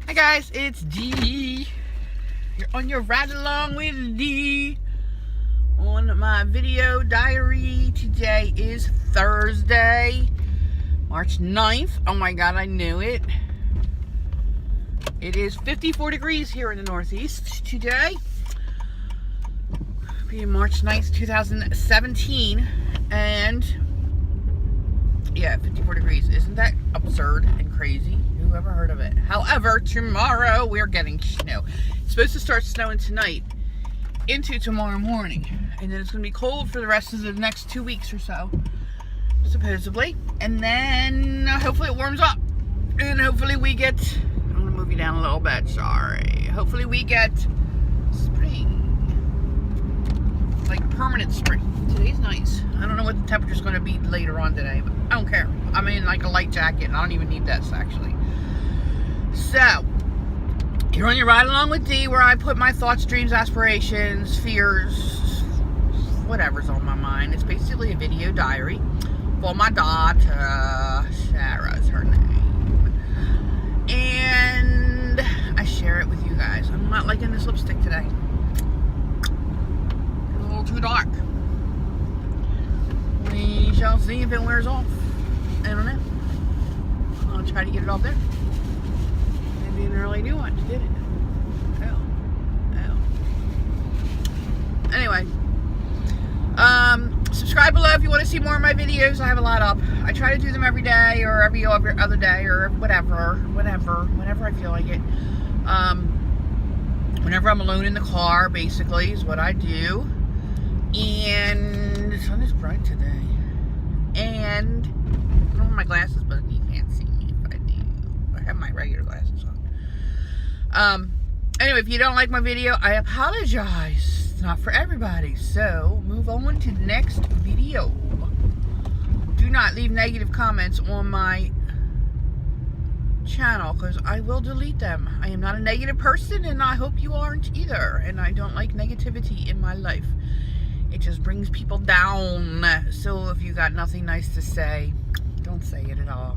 Hi guys, it's D. You're on your ride along with D on my video diary. Today is Thursday, March 9th. Oh my god, I knew it. It is 54 degrees here in the Northeast today. Being March 9th, 2017. And yeah, 54 degrees. Isn't that absurd and crazy? Who ever heard of it? However, tomorrow we're getting snow. It's supposed to start snowing tonight into tomorrow morning. And then it's going to be cold for the rest of the next 2 weeks or so, supposedly. And then hopefully it warms up. And hopefully we get... I'm going to move you down a little bit. Sorry. Hopefully we get spring. Like permanent spring. Today's nice. I don't know what the temperature's going to be later on today, but I don't care. I'm in like a light jacket and I don't even need this actually. So, you're on your ride along with D, where I put my thoughts, dreams, aspirations, fears, whatever's on my mind. It's basically a video diary for my daughter. Sarah's her name. And I share it with you guys. I'm not liking this lipstick today. It's a little too dark. We shall see if it wears off. I don't know. I'll try to get it off there. It didn't really do much, did it? Oh. Anyway. Subscribe below if you want to see more of my videos. I have a lot up. I try to do them every day or every other day or whatever I feel like it. Whenever I'm alone in the car, basically, is what I do. And the sun is bright today. And I don't have my glasses, but you can't see me if I do. I have my regular glasses on. Anyway, if you don't like my video, I apologize. It's not for everybody. So, move on to the next video. Do not leave negative comments on my channel, because I will delete them. I am not a negative person, and I hope you aren't either. And I don't like negativity in my life. It just brings people down. So if you got nothing nice to say, don't say it at all.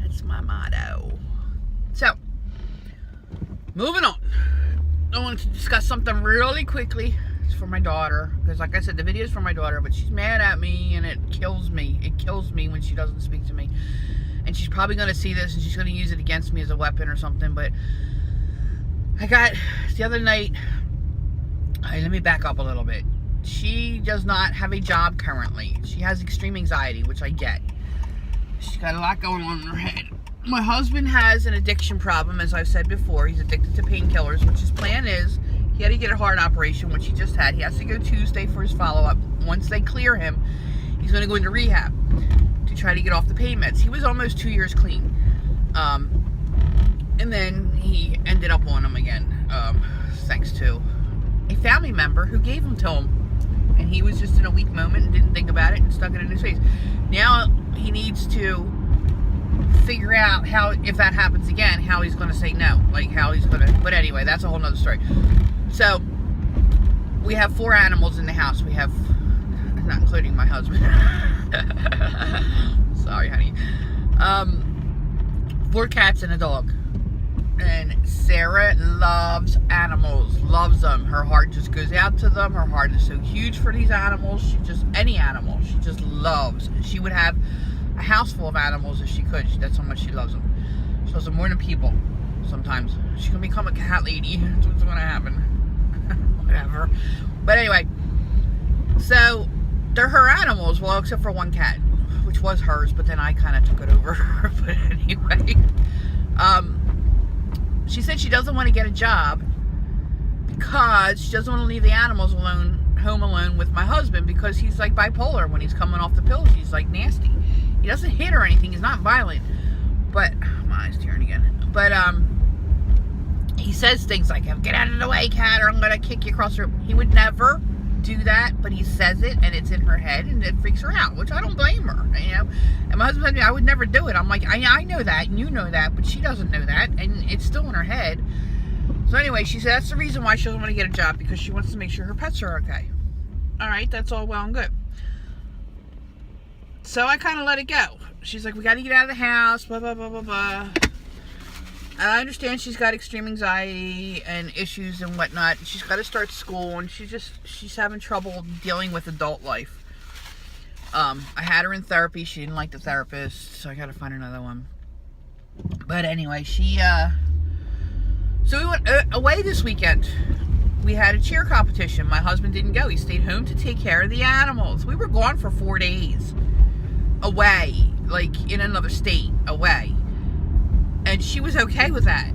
That's my motto. So, moving on. I want to discuss something really quickly. It's for my daughter. Because like I said, the video is for my daughter, but she's mad at me and it kills me. It kills me when she doesn't speak to me. And she's probably going to see this and she's going to use it against me as a weapon or something. But I got, the other night, let me back up a little bit. She does not have a job currently. She has extreme anxiety, which I get. She's got a lot going on in her head. My husband has an addiction problem, as I've said before. He's addicted to painkillers, which his plan is, he had to get a heart operation, which he just had. He has to go Tuesday for his follow-up. Once they clear him, he's going to go into rehab to try to get off the pain meds. He was almost 2 years clean. And then he ended up on them again, thanks to a family member who gave them to him. And he was just in a weak moment and didn't think about it and stuck it in his face. Now he needs to figure out how, if that happens again, how he's going to say no. Like how he's going to, but anyway, that's a whole nother story. So, we have 4 animals in the house. We have, not including my husband. Sorry, honey. 4 cats and a dog. And Sarah loves animals, loves them. Her heart just goes out to them. Her heart is so huge for these animals. She just, any animal, she just loves. She would have a house full of animals if she could. That's how much she loves them. She loves them more than people sometimes. She's going to become a cat lady. That's what's going to happen. Whatever. But anyway, so they're her animals, well, except for 1 cat, which was hers, but then I kind of took it over. But anyway, she said she doesn't want to get a job because she doesn't want to leave the animals home alone with my husband, because he's like bipolar. When he's coming off the pills, he's like nasty. He doesn't hit or anything. He's not violent. But, my eyes tearing again. But, he says things like, get out of the way, cat, or I'm going to kick you across the room. He would never do that, but he says it, and it's in her head, and it freaks her out, which I don't blame her, you know. And my husband said to me, I would never do it. I'm like, I know that, and you know that, but she doesn't know that, and it's still in her head. So anyway, she said that's the reason why she doesn't want to get a job, because she wants to make sure her pets are okay. All right, that's all well and good. So I kind of let it go. She's like, we got to get out of the house, blah, blah, blah, blah, blah. I understand she's got extreme anxiety and issues and whatnot. She's got to start school, and she's having trouble dealing with adult life. I had her in therapy. She didn't like the therapist, so I got to find another one. But anyway, so we went away this weekend. We had a cheer competition. My husband didn't go. He stayed home to take care of the animals. We were gone for 4 days. Away. Like in another state. Away. And she was okay with that.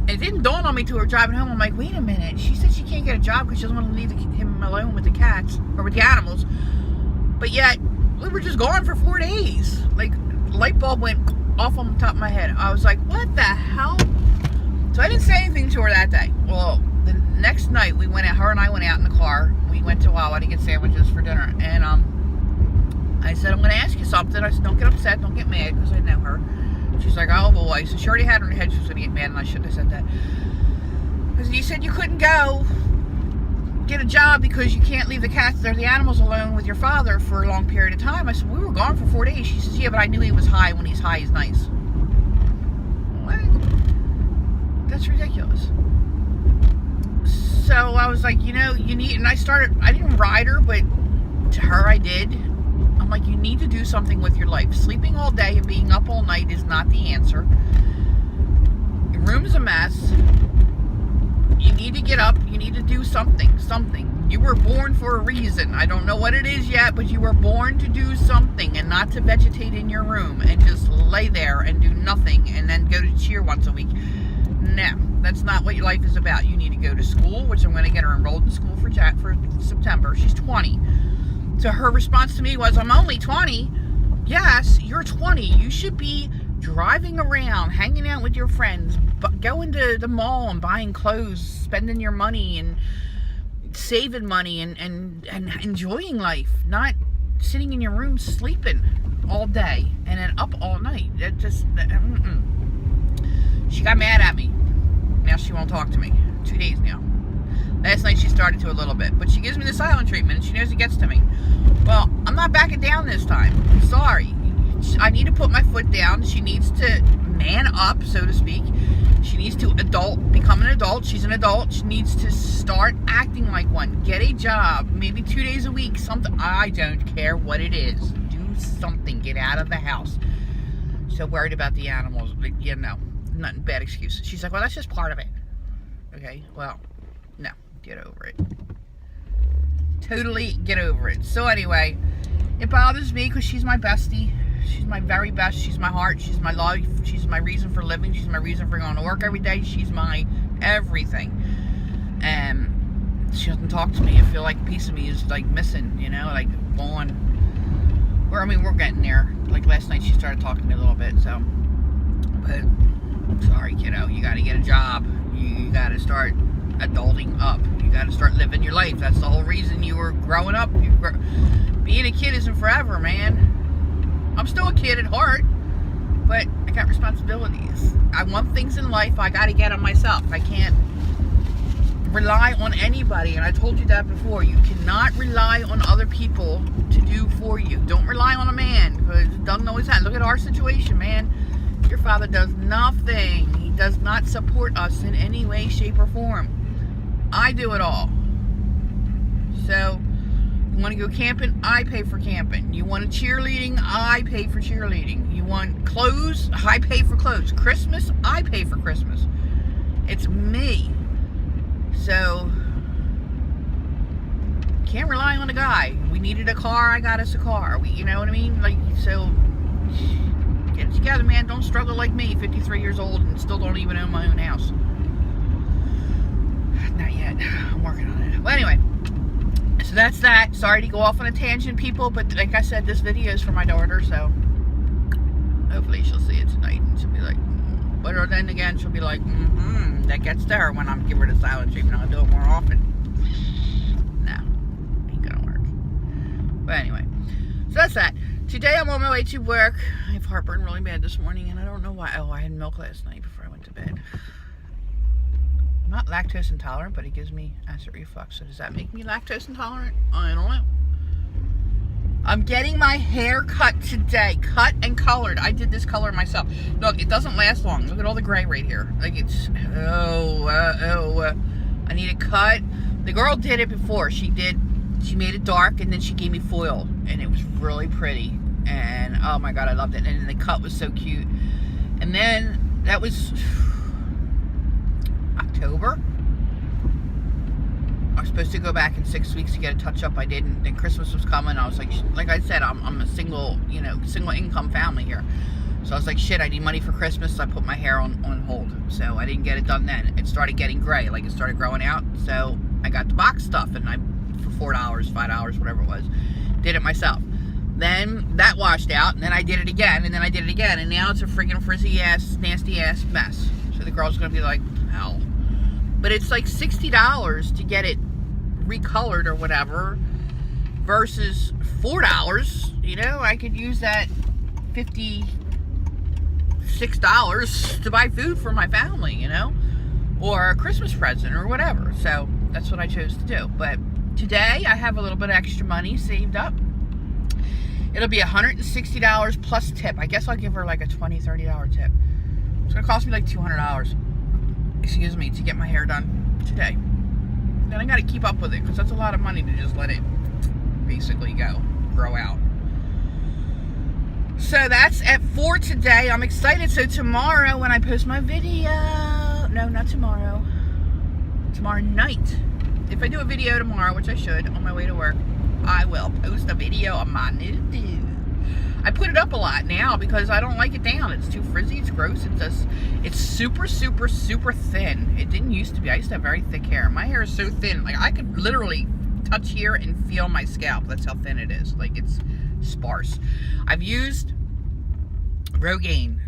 It didn't dawn on me till we were driving home. I'm like, wait a minute. She said she can't get a job because she doesn't want to leave him alone with the cats. Or with the animals. But yet, we were just gone for 4 days. Like, light bulb went off on the top of my head. I was like, what the hell? So I didn't say anything to her that day. Well, the next night, her and I went out in the car. We went to Wawa to get sandwiches for dinner. And I said, I'm going to ask you something. I said, don't get upset. Don't get mad, because I know her. She's like, oh boy. So she already had in her head she was going to get mad, and I shouldn't have said that. Because you said you couldn't go get a job because you can't leave the cats or the animals alone with your father for a long period of time. I said, we were gone for 4 days. She says, yeah, but I knew he was high. When he's high, he's nice. What? That's ridiculous. So I was like, you need, and I didn't ride her, but to her I did. I'm like, you need to do something with your life. Sleeping all day and being up all night is not the answer. Your room's a mess. You need to get up. You need to do something. You were born for a reason. I don't know what it is yet, but you were born to do something and not to vegetate in your room and just lay there and do nothing and then go to cheer once a week. No, that's not what your life is about. You need to go to school, which I'm going to get her enrolled in school for September. She's 20. So her response to me was, I'm only 20. Yes, you're 20. You should be driving around, hanging out with your friends, going to the mall and buying clothes, spending your money and saving money and enjoying life, not sitting in your room sleeping all day and then up all night. She got mad at me. Now she won't talk to me. 2 days now. Last night she started to a little bit, but she gives me the silent treatment and she knows it gets to me. Well, I'm not backing down this time. Sorry. I need to put my foot down. She needs to man up, so to speak. She needs to become an adult. She's an adult. She needs to start acting like one. Get a job, maybe 2 days a week, something. I don't care what it is. Do something. Get out of the house. So worried about the animals. Nothing, bad excuses. She's like, well, that's just part of it. Okay, well, no, get over it. Totally get over it. So anyway, it bothers me because she's my bestie. She's my very best. She's my heart. She's my life. She's my reason for living. She's my reason for going to work every day. She's my everything. And she doesn't talk to me. I feel like a piece of me is like missing, like gone. Or, we're getting there. Like last night she started talking to me a little bit, so. But, sorry, kiddo. You got to get a job. You got to start adulting up. You got to start living your life. That's the whole reason you were growing up. Being a kid isn't forever, man. I'm still a kid at heart, but I got responsibilities. I want things in life I got to get on myself. I can't rely on anybody, and I told you that before. You cannot rely on other people to do for you. Don't rely on a man, because it doesn't always happen. Look at our situation, man. Your father does nothing. He does not support us in any way, shape, or form. I do it all. So, you want to go camping? I pay for camping. You want cheerleading? I pay for cheerleading. You want clothes? I pay for clothes. Christmas? I pay for Christmas. It's me. So, can't rely on a guy. We needed a car, I got us a car. You know what I mean? So, get it together, man. Don't struggle like me, 53 years old, and still don't even own my own house. Not yet. I'm working on it. Well, anyway. So that's that. Sorry to go off on a tangent, people, but like I said, this video is for my daughter, so hopefully she'll see it tonight and she'll be like, but then again, she'll be like, that gets to her when I'm giving her the silent treatment. I'll do it more often. No, ain't gonna work. But anyway, so that's that. Today I'm on my way to work. I have heartburn really bad this morning, and I don't know why. Oh, I had milk last night before I went to bed. I'm not lactose intolerant, but it gives me acid reflux. So does that make me lactose intolerant? I don't know. I'm getting my hair cut today. Cut and colored. I did this color myself. Look, it doesn't last long. Look at all the gray right here. Like it's, I need it cut. The girl did it before. She made it dark and then she gave me foil. And it was really pretty. And oh my God, I loved it. And the cut was so cute. And then that was October. I was supposed to go back in 6 weeks to get a touch up. I didn't. Then Christmas was coming. I was like I said, I'm a single income family here. So I was like, shit, I need money for Christmas. So I put my hair on hold. So I didn't get it done then. It started getting gray, like it started growing out. So I got the box stuff and for $4, $5, whatever it was, did it myself. Then that washed out, and then I did it again, and then I did it again, and now it's a freaking frizzy ass, nasty ass mess. So the girl's gonna be like, hell. But it's like $60 to get it recolored or whatever, versus $4. You know, I could use that $56 to buy food for my family, you know, or a Christmas present or whatever. So that's what I chose to do. But today I have a little bit of extra money saved up. It'll be $160 plus tip. I guess I'll give her like a $20, $30 tip. It's gonna cost me like $200, excuse me, to get my hair done today. Then I gotta keep up with it because that's a lot of money to just let it basically grow out. So that's it for today. I'm excited. So tomorrow when I post my video, no, not tomorrow, tomorrow night. If I do a video tomorrow, which I should, on my way to work, I will post a video of my new dude. I put it up a lot now because I don't like it down. It's too frizzy, it's gross, it's super, super, super thin. It didn't used to be. I used to have very thick hair. My hair is so thin, like I could literally touch here and feel my scalp. That's how thin it is. Like it's sparse. I've used Rogaine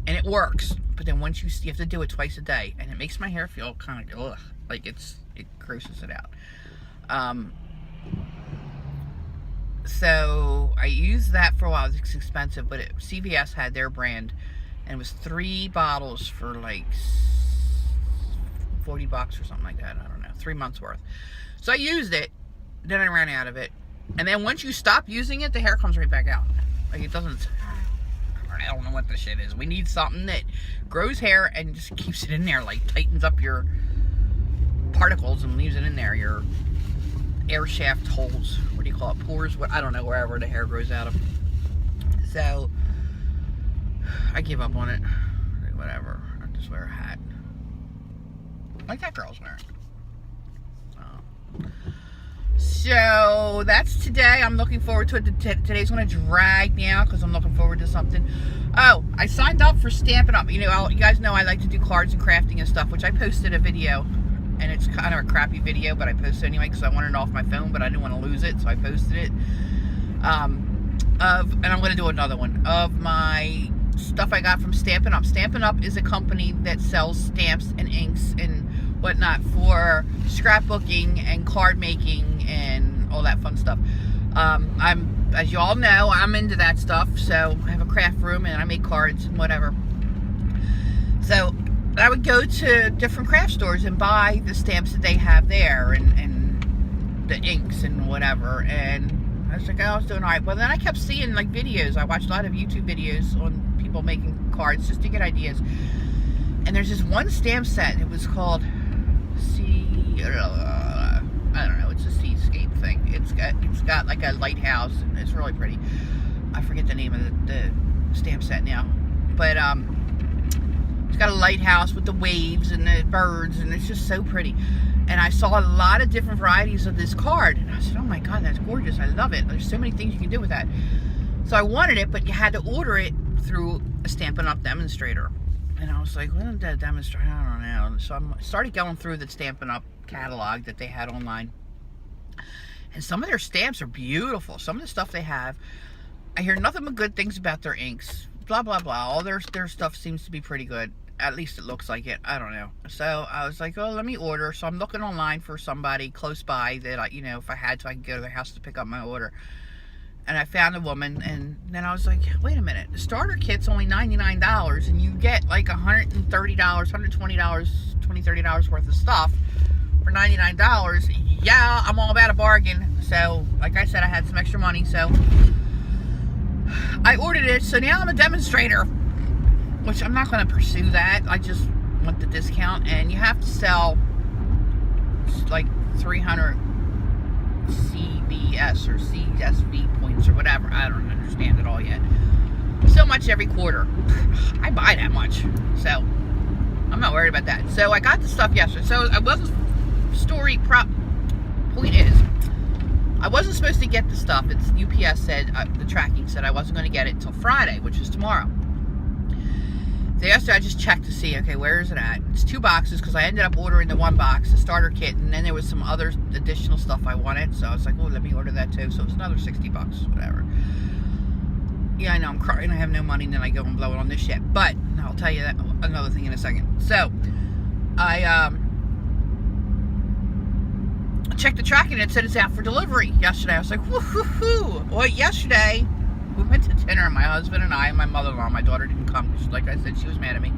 and it works, but then once you have to do it twice a day and it makes my hair feel kind of ugh, like it grosses it out. So I used that for a while. It's expensive, but CVS had their brand, and it was 3 bottles for like $40 or something like that. I don't know, 3 months worth. So I used it, then I ran out of it, and then once you stop using it, the hair comes right back out. Like it doesn't. I don't know what the shit is. We need something that grows hair and just keeps it in there, like tightens up your particles and leaves it in there. Your air shaft holes, what do you call it, pores, what, I don't know, wherever the hair grows out of. So I give up on it. Whatever, I just wear a hat like that girl's wearing. So that's today. I'm looking forward to it. Today's gonna drag me out because I'm looking forward to something. Oh, I signed up for Stampin' Up. You know, you guys know I like to do cards and crafting and stuff, which I posted a video. And it's kind of a crappy video, but I posted it anyway because I wanted it off my phone, but I didn't want to lose it, so I posted it. And I'm going to do another one of my stuff I got from Stampin' Up. Stampin' Up is a company that sells stamps and inks and whatnot for scrapbooking and card making and all that fun stuff. As you all know, I'm into that stuff, so I have a craft room and I make cards and whatever. So I would go to different craft stores and buy the stamps that they have there and the inks and whatever. And I was like, oh, I was doing all right. Well, then I kept seeing like videos. I watched a lot of YouTube videos on people making cards just to get ideas. And there's this one stamp set. It was called I don't know. It's a seascape thing. It's got like a lighthouse and it's really pretty. I forget the name of the stamp set now, but it's got a lighthouse with the waves and the birds, and it's just so pretty. And I saw a lot of different varieties of this card, and I said, oh my God, that's gorgeous. I love it. There's so many things you can do with that. So I wanted it, but you had to order it through a Stampin' Up! Demonstrator. And I was like, what is that demonstrator? I don't know. So I started going through the Stampin' Up! Catalog that they had online. And some of their stamps are beautiful. Some of the stuff they have, I hear nothing but good things about their inks. Blah, blah, blah. All their stuff seems to be pretty good. At least it looks like it. I don't know. So I was like, oh, let me order. So I'm looking online for somebody close by that, you know, if I had to, I could go to their house to pick up my order. And I found a woman, and then I was like, wait a minute. The starter kit's only $99, and you get like $130, $120, $20, $30 worth of stuff for $99. yeah, I'm all about a bargain. So, like I said, I had some extra money, so I ordered it. So now I'm a demonstrator, which I'm not going to pursue that. I just want the discount, and you have to sell like 300 CBS or CSV points or whatever. I don't understand it all yet. So much every quarter. I buy that much, so I'm not worried about that. So I got the stuff yesterday. So I wasn't point is, I wasn't supposed to get the stuff. It's UPS said, the tracking said I wasn't going to get it until Friday, which is tomorrow. So yesterday I just checked to see, okay, where is it at? It's 2 boxes because I ended up ordering the 1 box, the starter kit, and then there was some other additional stuff I wanted. So I was like, oh, let me order that too. So it was another $60, whatever. Yeah, I know, I'm crying. I have no money, and then I go and blow it on this shit. But I'll tell you that another thing in a second. So I checked the tracking, and it said it's out for delivery yesterday. I was like, woo-hoo-hoo. Well, yesterday we went to dinner, my husband and I, and my mother-in-law. My daughter didn't come because, like I said, she was mad at me.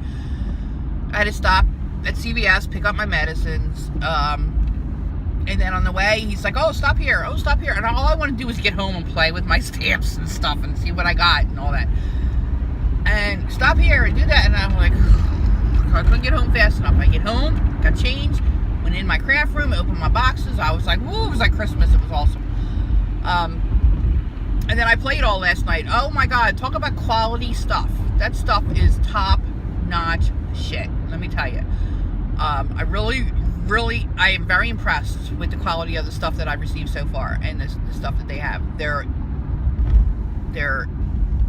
I had to stop at CVS, pick up my medicines, and then on the way, he's like, oh, stop here, oh, stop here. And all I want to do is get home and play with my stamps and stuff and see what I got and all that. And stop here and do that. And I'm like, I couldn't get home fast enough. I get home, got changed, went in my craft room, opened my boxes. I was like, woo, it was like Christmas. It was awesome. And then I played all last night. Oh my God, talk about quality stuff. That stuff is top-notch shit, let me tell you. I am very impressed with the quality of the stuff that I've received so far, and the stuff that they have. Their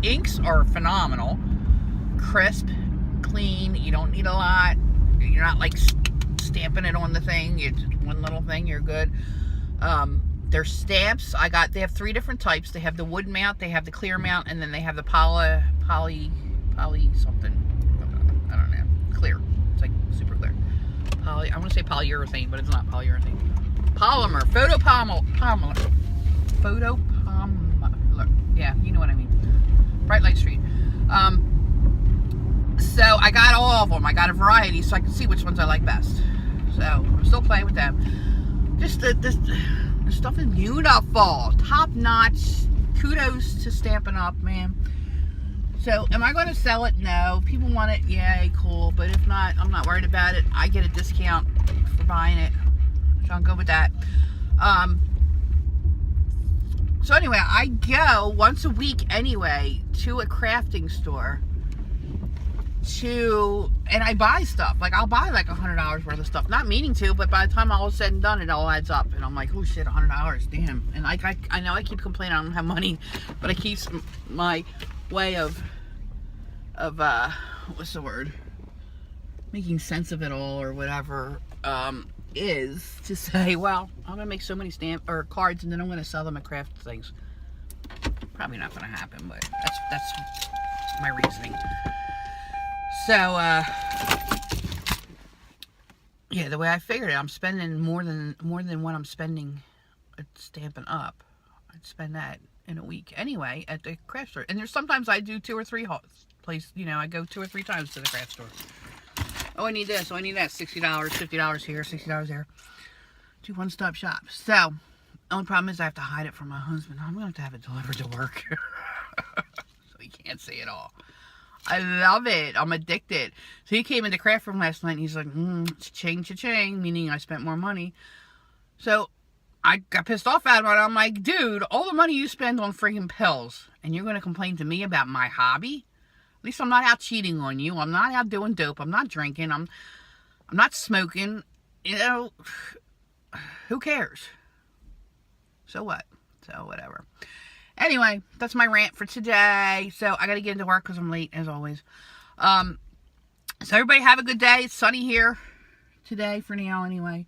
inks are phenomenal, crisp, clean. You don't need a lot. You're not like stamping it on the thing. It's one little thing. You're good. Their stamps, they have 3 different types. They have the wood mount, they have the clear mount, and then they have the poly something. I don't know. Clear. It's like super clear. I want to say polyurethane, but it's not polyurethane. Polymer. Photopolymer. Yeah, you know what I mean. Bright Light Street. So I got all of them. I got a variety so I can see which ones I like best. So I'm still playing with them. Just the stuff is beautiful. Top notch. Kudos to Stampin' Up, man. So, am I going to sell it? No. People want it? Yay, cool. But if not, I'm not worried about it. I get a discount for buying it. So, I'm good with that. So, anyway, I go once a week anyway to a crafting store and I buy stuff. Like, I'll buy like $100 worth of stuff. Not meaning to, but by the time all is said and done, it all adds up. And I'm like, oh shit, $100, damn. And I know I keep complaining I don't have money, but I keep my way of what's the word, making sense of it all or whatever, is to say, well, I'm gonna make so many stamp or cards and then I'm gonna sell them at craft things. Probably not gonna happen, but that's my reasoning. So yeah, the way I figured it, I'm spending more than what I'm spending at Stampin' Up. I'd spend that in a week anyway at the craft store. And there's sometimes I do 2 or 3 places, you know, I go 2 or 3 times to the craft store. Oh, I need this, oh, I need that, $60, $50 here, $60 there. Do one-stop shop. So, the only problem is I have to hide it from my husband. I'm going to have it delivered to work. So he can't see it all. I love it. I'm addicted. So he came into craft room last night and he's like, cha-ching, meaning I spent more money. So I got pissed off at him and I'm like, dude, all the money you spend on freaking pills and you're going to complain to me about my hobby? At least I'm not out cheating on you. I'm not out doing dope. I'm not drinking. I'm not smoking. You know, who cares? So what? So whatever. Anyway, that's my rant for today. So I got to get into work because I'm late, as always. So everybody have a good day. It's sunny here today for now anyway.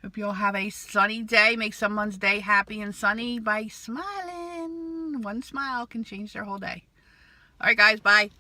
Hope you all have a sunny day. Make someone's day happy and sunny by smiling. One smile can change their whole day. All right, guys. Bye.